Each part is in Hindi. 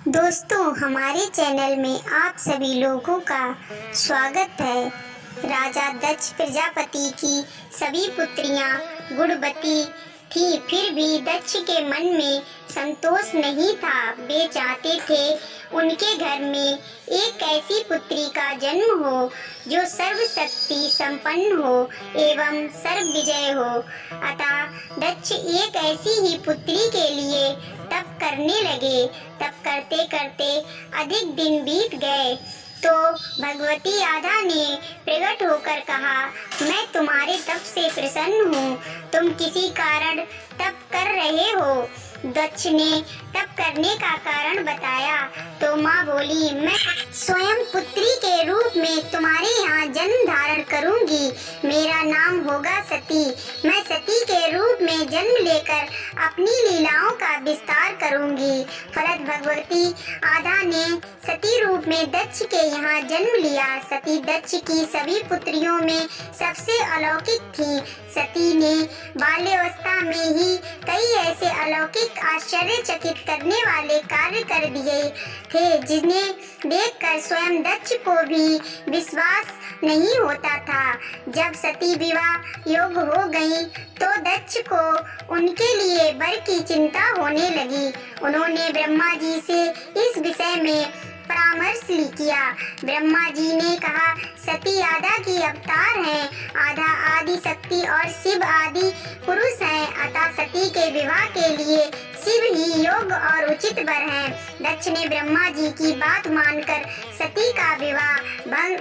दोस्तों, हमारे चैनल में आप सभी लोगों का स्वागत है। राजा दक्ष प्रजापति की सभी पुत्रियां गुणवती थी, फिर भी दक्ष के मन में संतोष नहीं था। वे चाहते थे उनके घर में एक ऐसी पुत्री का जन्म हो जो सर्वशक्ति संपन्न हो एवं सर्वविजय हो। अतः दक्ष एक ऐसी ही पुत्री के लिए तप करने लगे। तप करते करते अधिक दिन बीत गए तो भगवती आधा ने प्रकट होकर कहा, मैं तुम्हारे तप से प्रसन्न हूँ। तुम किसी कारण तप कर रहे हो। दक्ष ने तप करने का कारण बताया तो माँ बोली, मैं स्वयं पुत्री के रूप में तुम्हारे यहाँ जन्म धारण करूंगी। मेरा नाम होगा सती। मैं सती के रूप में जन्म लेकर अपनी लीलाओं का विस्तार करूंगी। फलत भगवती आधा ने सती रूप में दक्ष के यहाँ जन्म लिया। सती दक्ष की सभी पुत्रियों में सबसे अलौकिक थी। सती ने बाल्यावस्था में ही कई ऐसे अलौकिक आश्चर्यचकित करने वाले कार्य कर दिए थे जिन्हें देखकर स्वयं दक्ष को भी विश्वास नहीं होता था। जब सती विवाह योग्य हो गई तो दक्ष को उनके लिए वर की चिंता होने लगी। उन्होंने ब्रह्मा जी से इस विषय में परामर्श किया। ब्रह्मा जी ने कहा, सती आधा की अवतार हैं। आधा आदि शक्ति और शिव आदि पुरुष हैं। अतः सती के विवाह के लिए शिव ही योग्य और उचित वर हैं। दक्ष ने ब्रह्मा जी की बात मानकर सती का विवाह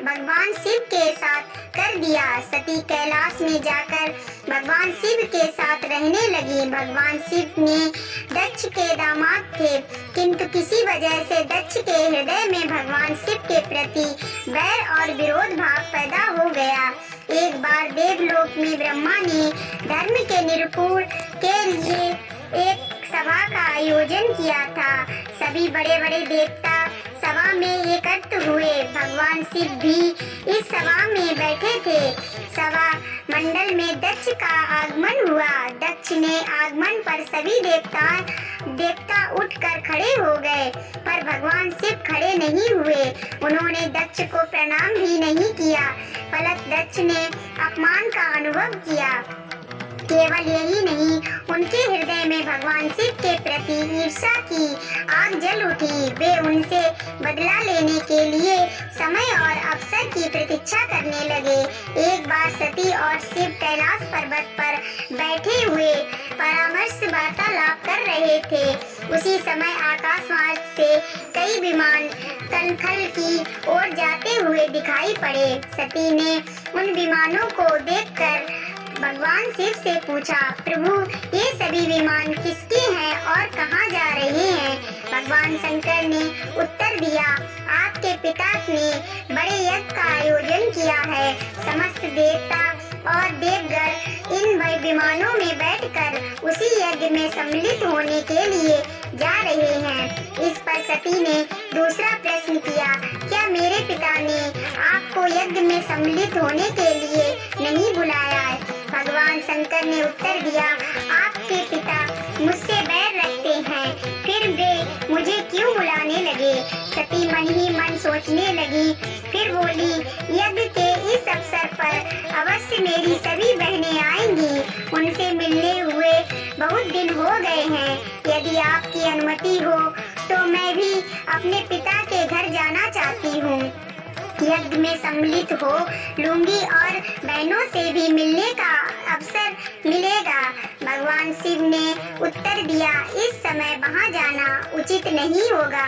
भगवान शिव के साथ कर दिया। सती कैलाश में जाकर भगवान शिव के साथ रहने लगी। भगवान शिव ने दक्ष के दामाद थे, किंतु किसी वजह से दक्ष के हृदय में भगवान शिव के प्रति वैर और विरोध भाव पैदा हो गया। एक बार देवलोक में ब्रह्मा ने धर्म के निरूपण के लिए एक सभा का आयोजन किया था। सभी बड़े बड़े देवता सभा में एकत्र हुए। भगवान शिव भी इस सभा में बैठे थे। सभा मंडल में दक्ष का आगमन हुआ। दक्ष ने आगमन पर सभी देवता उठकर खड़े हो गए, पर भगवान शिव खड़े नहीं हुए। उन्होंने दक्ष को प्रणाम भी नहीं किया। फलत दक्ष ने अपमान का अनुभव किया। केवल यही नहीं, उनके हृदय में भगवान शिव के प्रति ईर्ष्या की आग जल उठी। वे उनसे बदला लेने के लिए समय और अवसर की प्रतीक्षा करने लगे। एक बार सती और शिव कैलाश पर्वत पर बैठे हुए परामर्श वार्तालाप कर रहे थे। उसी समय आकाश मार्ग से कई विमान कनखल की ओर जाते हुए दिखाई पड़े। सती ने उन विमानों को देखकर भगवान शिव से पूछा, प्रभु, ये सभी विमान किसके हैं और कहाँ जा रहे हैं? भगवान शंकर ने उत्तर दिया, आपके पिता ने बड़े यज्ञ का आयोजन किया है। समस्त देवता और देवगण इन विमानों में बैठकर उसी यज्ञ में सम्मिलित होने के लिए जा रहे हैं। इस पर सती ने दूसरा प्रश्न किया, क्या मेरे पिता ने आपको यज्ञ में सम्मिलित होने के लिए नहीं बुलाया है? भगवान शंकर ने उत्तर दिया, आपके पिता मुझसे बैर रखते हैं, फिर वे मुझे क्यों बुलाने लगे? सती मन ही मन सोचने लगी। फिर बोली, यज्ञ के इस अवसर पर अवश्य मेरी सभी बहनें आएंगी। उनसे मिलने हुए बहुत दिन हो गए हैं। यदि आपकी अनुमति हो तो मैं भी अपने पिता के घर जाना चाहती हूँ। यज्ञ में सम्मिलित हो लूंगी और बहनों से भी मिलने का अवसर मिलेगा। भगवान शिव ने उत्तर दिया, इस समय वहां जाना उचित नहीं होगा।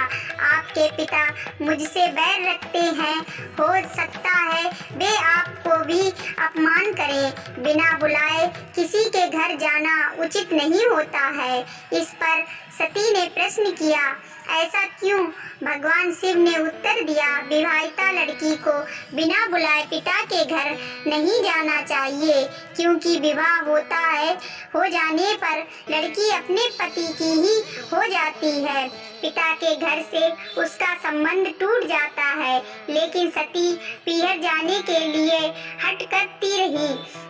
आपके पिता मुझसे बैर रखते हैं। हो सकता है वे आपको भी अपमान करें। बिना बुलाए किसी के घर जाना उचित नहीं होता है। इस पर सती ने प्रश्न किया, ऐसा क्यों? भगवान शिव ने उत्तर दिया, विवाहिता लड़की को बिना बुलाए पिता के घर नहीं जाना चाहिए, क्योंकि विवाह होता है, हो जाने पर लड़की अपने पति की ही हो जाती है। पिता के घर से उसका संबंध टूट जाता है, लेकिन सती पीहर जाने के लिए हट करती रही,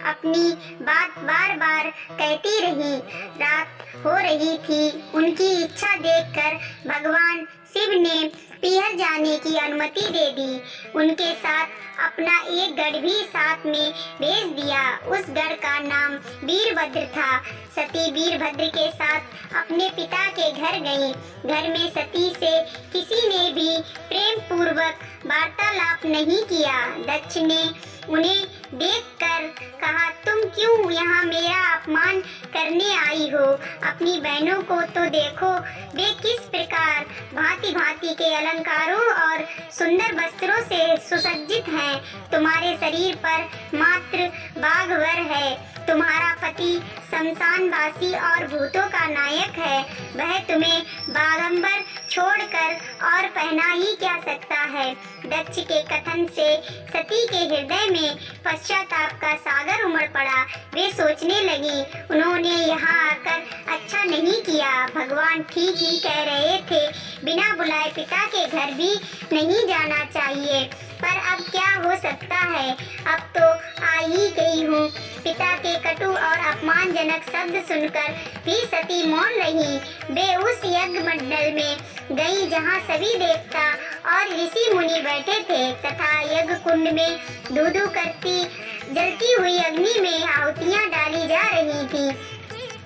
अपनी बात बार बार कहती रही। रात हो रही थी। उनकी इच्छा देखकर भगवान शिव ने पीहर जाने की अनुमति दे दी। उनके साथ अपना एक गढ़ भी साथ में भेज दिया। उस गढ़ का नाम वीरभद्र था। सती वीरभद्र के साथ अपने पिता के घर गई। घर में सती से किसी ने भी प्रेम पूर्वक वार्तालाप नहीं किया। दक्ष ने उन्हें देखकर कहा, तुम क्यों यहाँ मेरा अपमान करने आई हो? अपनी बहनों को तो देखो, वे किस प्रकार भांति भांति के अलंकारों और सुंदर वस्त्रों से सुसज्जित हैं। तुम्हारे शरीर पर मात्र बाघवर है। तुम्हारा पति शमशानवासी और भूतों का नायक है। वह तुम्हें बागंबर छोड़कर और पहना ही क्या सकता है। दक्ष के कथन से सती के हृदय में पश्चाताप का सागर उमड़ पड़ा। वे सोचने लगी, उन्होंने यहाँ आकर अच्छा नहीं किया। भगवान ठीक ही कह रहे थे, बिना बुलाए पिता के घर भी नहीं जाना चाहिए। पर अब क्या हो सकता है, अब तो आ ही गई हूँ। पिता के कटु और अपमानजनक शब्द सुनकर भी सती मौन रही। वे उस यज्ञ मंडल में गई जहाँ सभी देवता और ऋषि मुनि बैठे थे तथा यज्ञ कुंड में धू-धू करती जलती हुई अग्नि में आहुतियाँ डाली जा रही थी।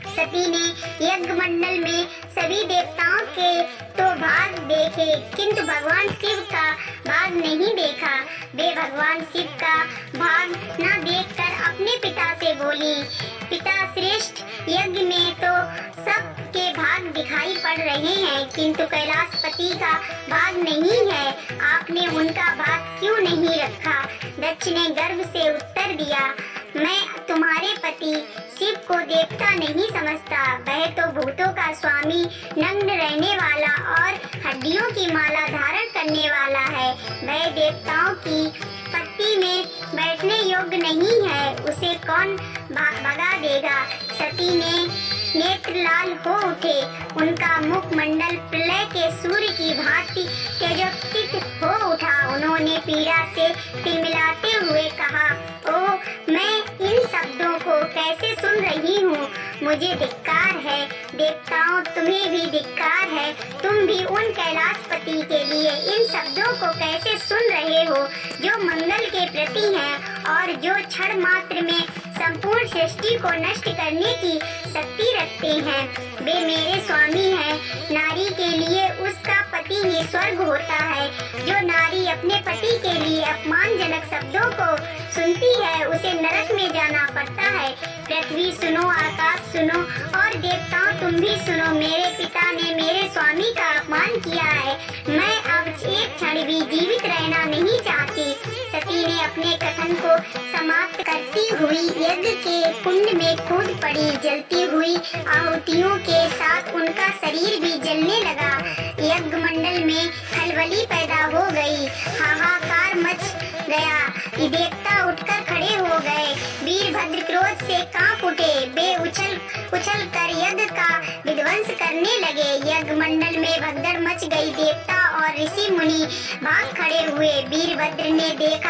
सती ने यज्ञ मंडल में सभी देवताओं के तो भाग देखे, किंतु भगवान शिव का भाग नहीं देखा। वे भगवान शिव का भाग न देखकर अपने पिता से बोली, पिता श्रेष्ठ, यज्ञ में तो सबके भाग दिखाई पड़ रहे हैं, किंतु कैलाशपति का भाग नहीं है। आपने उनका भाग क्यों नहीं रखा? दक्ष ने गर्व से उत्तर दिया, मैं तुम्हारे पति शिव को देवता नहीं समझता। वह तो भूतों का स्वामी, नग्न रहने वाला और हड्डियों की माला धारण करने वाला है। वह देवताओं की पत्ती में बैठने योग्य नहीं है। उसे कौन भगा देगा? सती ने नेत्र लाल हो उठे। उनका मुखमंडल प्रलय के सूर्य की भांति तेजोत्थित हो उठा। उन्होंने पीड़ा से तिलमिलाते हुए कहा, ओह, मैं इन शब्दों को कैसे सुन रही हूँ? मुझे धिक्कार है। देवताओं, तुम्हें भी धिक्कार है। तुम भी उन कैलाशपति के लिए इन शब्दों को कैसे सुन रहे हो जो मंगल के प्रति हैं और जो क्षण मात्र में संपूर्ण सृष्टि को नष्ट करने की शक्ति रखते हैं। वे मेरे स्वामी हैं। नारी के लिए उसका पति ही स्वर्ग होता है। जो नारी अपने पति के लिए अपमानजनक शब्दों को सुनती है, उसे नरक में जाना पड़ता है। पृथ्वी सुनो, आकाश सुनो और देवताओं तुम भी सुनो। मेरे पिता ने मेरे स्वामी का अपमान किया है। मैं अब एक क्षण भी जीवित रहना नहीं चाहती। सती ने अपने कथन को समाप्त करती हुई यज्ञ के कुंड में कूद पड़ी। जलती हुई आहुतियों के साथ उनका शरीर भी जलने लगा। यज्ञ मंडल में खलबली पैदा हो गई। हाहाकार मच गया। देवता उठकर खड़े हो गए। वीरभद्र क्रोध से कांप उठे। वे उछल कर यज्ञ का विध्वंस करने लगे। यज्ञ मंडल में भगदड़ मच गई। देवता और ऋषि मुनि भाग खड़े हुए। वीरभद्र ने देखते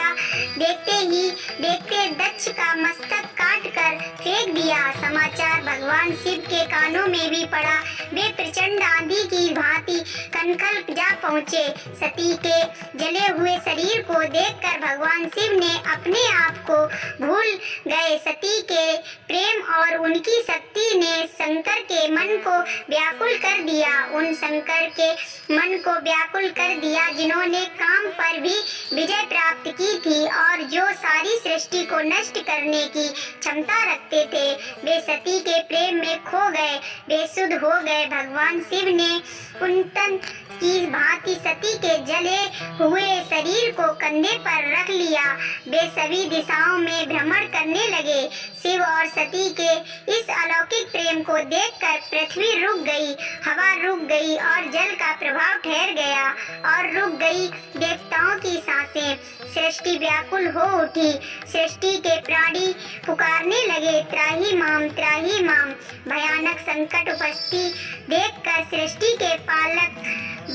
दक्ष का मस्तक काट कर फेंक दिया। समाचार भगवान शिव के कानों में भी पड़ा। वे प्रचंड आंधी की भांति कनखल जा पहुँचे। सती के जले हुए शरीर को देखकर भगवान शिव ने अपने आप को भूल गए। सती के प्रेम और उनकी शक्ति ने शंकर के मन को व्याकुल कर दिया। उन शंकर के मन को व्याकुल कर दिया जिन्होंने काम पर भी विजय प्राप्त की थी और जो सारी सृष्टि को नष्ट करने की क्षमता रखते थे। वे सती के प्रेम में खो गए, बेसुध हो गए। भगवान शिव ने कुंतन की भांति सती के जले हुए शरीर को कंधे पर रख लिया। वे सभी दिशाओं में भ्रमण करने लगे। शिव और सती के इस अलौकिक प्रेम को देखकर पृथ्वी रुक गई, हवा रुक गई और जल का प्रभाव ठहर गया और रुक गई देवताओं की सांसें। सृष्टि व्याकुल हो उठी। सृष्टि के प्राणी पुकारने लगे, त्राही माम, त्राही माम। भयानक संकट उपस्थिति देखकर सृष्टि के पालक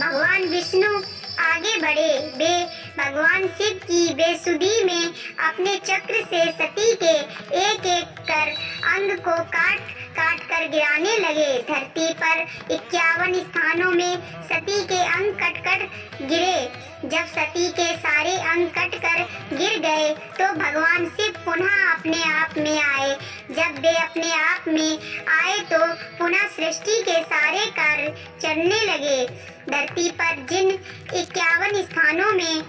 भगवान विष्णु आगे बढ़े। वे भगवान शिव की बेसुधी में अपने चक्र से सती के एक एक कर अंग को काट काट कर गिराने लगे। धरती पर 51 स्थानों में सती के अंग कट कर गिरे। जब सती के सारे अंग कट कर गिर गए तो भगवान शिव पुनः अपने आप में आए। जब वे अपने आप में आए तो पुनः सृष्टि के सारे कार्य चलने लगे। धरती पर जिन 51 स्थानों में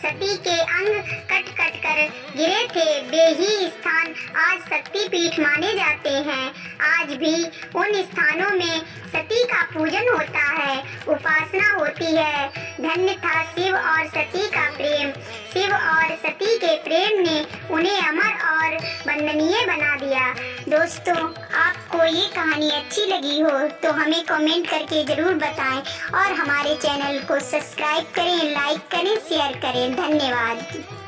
सती के अंग कट कट कर गिरे थे वे ही स्थान आज शक्तिपीठ माने जाते हैं। आज भी उन स्थानों में सती का पूजन होता है, उपासना होती है। धन्य था शिव और सती का प्रेम। शिव और सती के प्रेम ने उन्हें अमर और वंदनीय बना दिया। दोस्तों, आपको ये कहानी अच्छी लगी हो तो हमें कमेंट करके जरूर बताएं और हमारे चैनल को सब्सक्राइब करें, लाइक करें, शेयर करें। धन्यवाद।